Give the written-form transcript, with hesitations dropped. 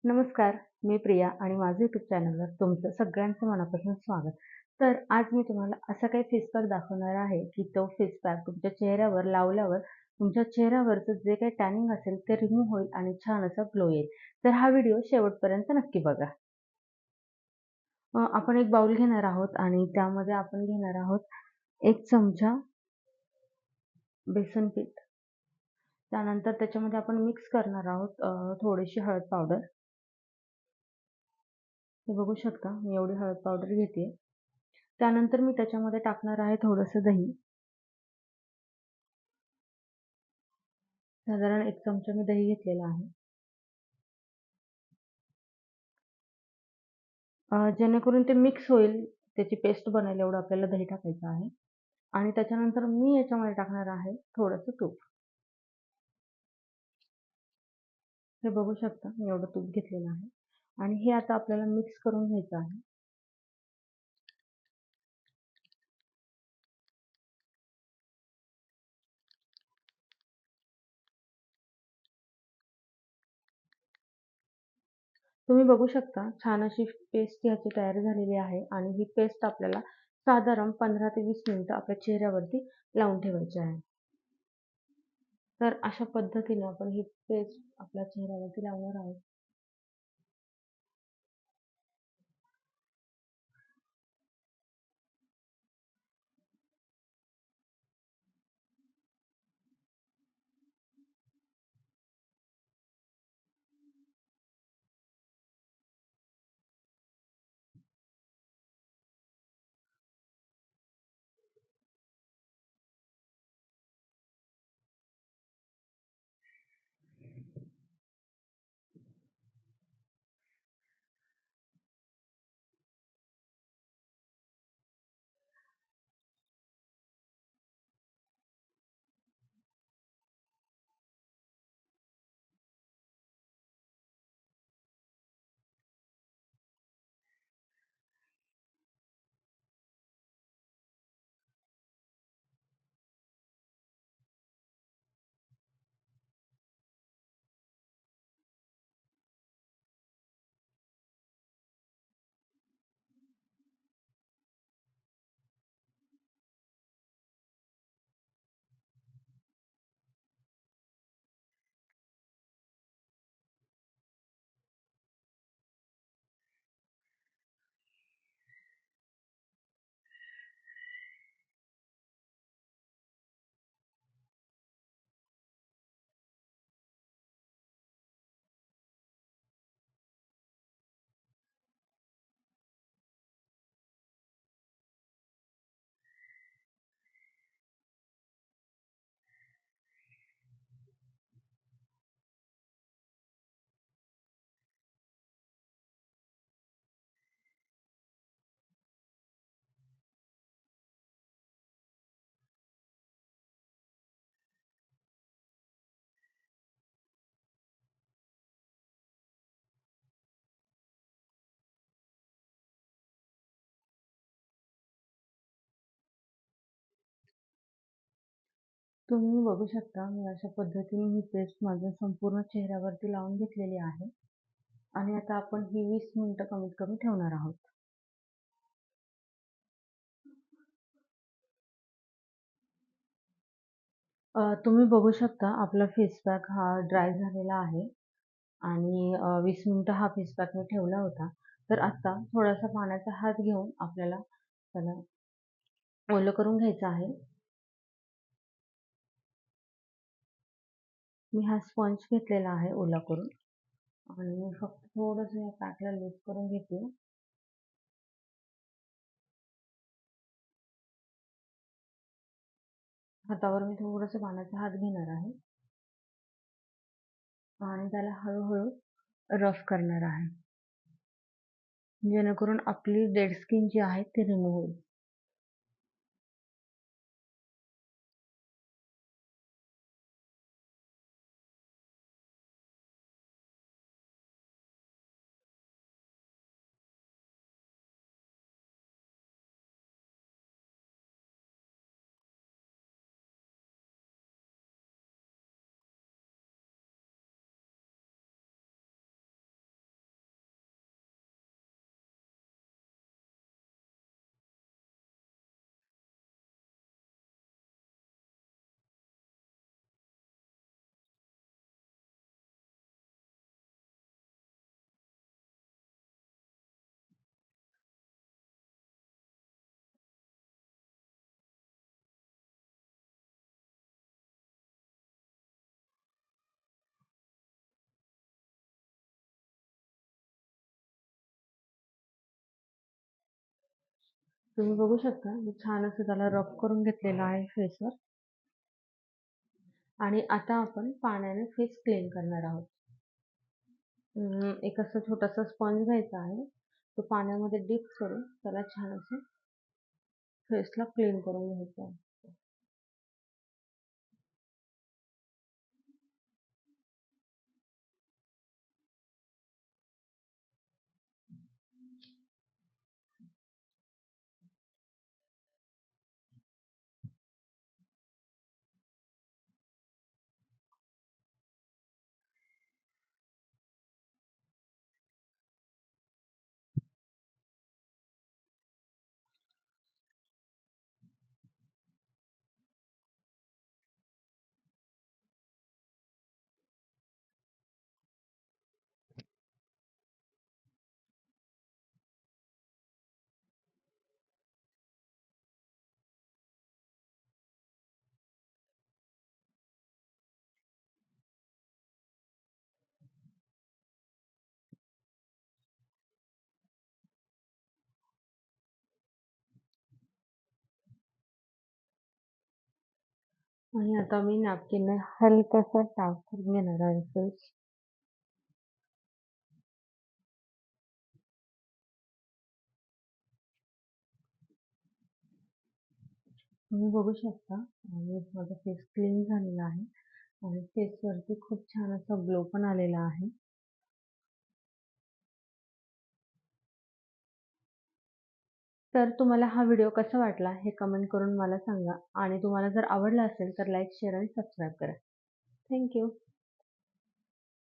नमस्कार, मी प्रिया आणि माझं यूट्यूब चॅनलवर तुमचं सगळ्यांचं मनापासून स्वागत. तर आज मी तुम्हाला असा काही फेस पॅक दाखवणार आहे, की तो फेस पॅक तुमच्या चेहऱ्यावर लावल्यावर तुमच्या चेहऱ्यावरचं जे काही टॅनिंग असेल ते रिमूव्ह होईल आणि छान असा ग्लो येईल. तर हा व्हिडिओ शेवटपर्यंत नक्की बघा. आपण एक बाउल घेणार आहोत आणि त्यामध्ये आपण घेणार आहोत 1 चमचा बेसन पीठ. त्यानंतर त्याच्यामध्ये आपण मिक्स करणार आहोत थोडीशी हळद पावडर. हे बघू शकता मी एवढी हळद पावडर घेते. त्यानंतर मी त्याच्यामध्ये टाकणार आहे थोडंसं दही. साधारण 1 चमचा मी दही घेतलेला आहे. जेणेकरून ते मिक्स होईल, त्याची पेस्ट बनेल एवढं आपल्याला दही टाकायचं आहे. आणि त्याच्यानंतर मी याच्यामध्ये टाकणार आहे थोडंसं तूप. हे बघू शकता मी एवढं तूप घेतलेलं आहे. आणि हे आता आपल्याला मिक्स करून घ्यायचं आहे. तुम्ही बघू शकता छान अशी पेस्ट ह्याची तयार झालेली आहे आणि ही पेस्ट आपल्याला साधारण 15 ते 20 मिनिटं आपल्या चेहऱ्यावरती लावून ठेवायची आहे. तर अशा पद्धतीने आपण ही पेस्ट आपल्या चेहऱ्यावरती लावणार आहोत. तुम्ही बघू शकता मी अशा पद्धतीने ही पेस्ट माझ्या संपूर्ण चेहऱ्यावरती लावून घेतलेली आहे. आणि आता आपण ही 20 मिनिटं कमीत कमी ठेवणार आहोत. तुम्ही बघू शकता आपला फेस पॅक हा ड्राय झालेला आहे आणि 20 मिनिटं हा फेस पॅक मी ठेवला होता. तर आता थोडासा पाण्याचा हात घेऊन आपल्याला त्याला ओलं करून घ्यायचं आहे. मी हा स्पंज घेतलेला आहे ओला करून आणि मी फक्त थोडंसं या पॅकला लूज करून घेते. हातावर मी थोडंसं पाण्याचा हात घेणार आहे आणि त्याला हळूहळू रफ करणार आहे. जेणेकरून आपली डेड स्किन जी आहे ती रिमूव्ह होईल. तुम्ही बघू शकता मी छान असं त्याला रब करून घेतलेलं आहे फेसवर. आणि आता आपण पाण्याने फेस क्लीन करणार आहोत. एक असं छोटासा स्पंज घ्यायचा आहे. तो पाण्यामध्ये डिप करून त्याला छान असं फेसला क्लीन करून घ्यायचं आहे. आणि आता मी नॅपकिनने हलकंसं साफ करून घेणार आहे फेस. तुम्ही बघू शकता आणि माझा फेस क्लीन झालेला आहे आणि फेसवरती खूप छान असा ग्लो पण आलेला आहे. तर तुम्हाला हा व्हिडिओ कसा वाटला हे कमेंट करून मला सांगा आणि तुम्हाला जर आवडला असेल तर लाईक, शेअर आणि सबस्क्राईब करा. Thank you.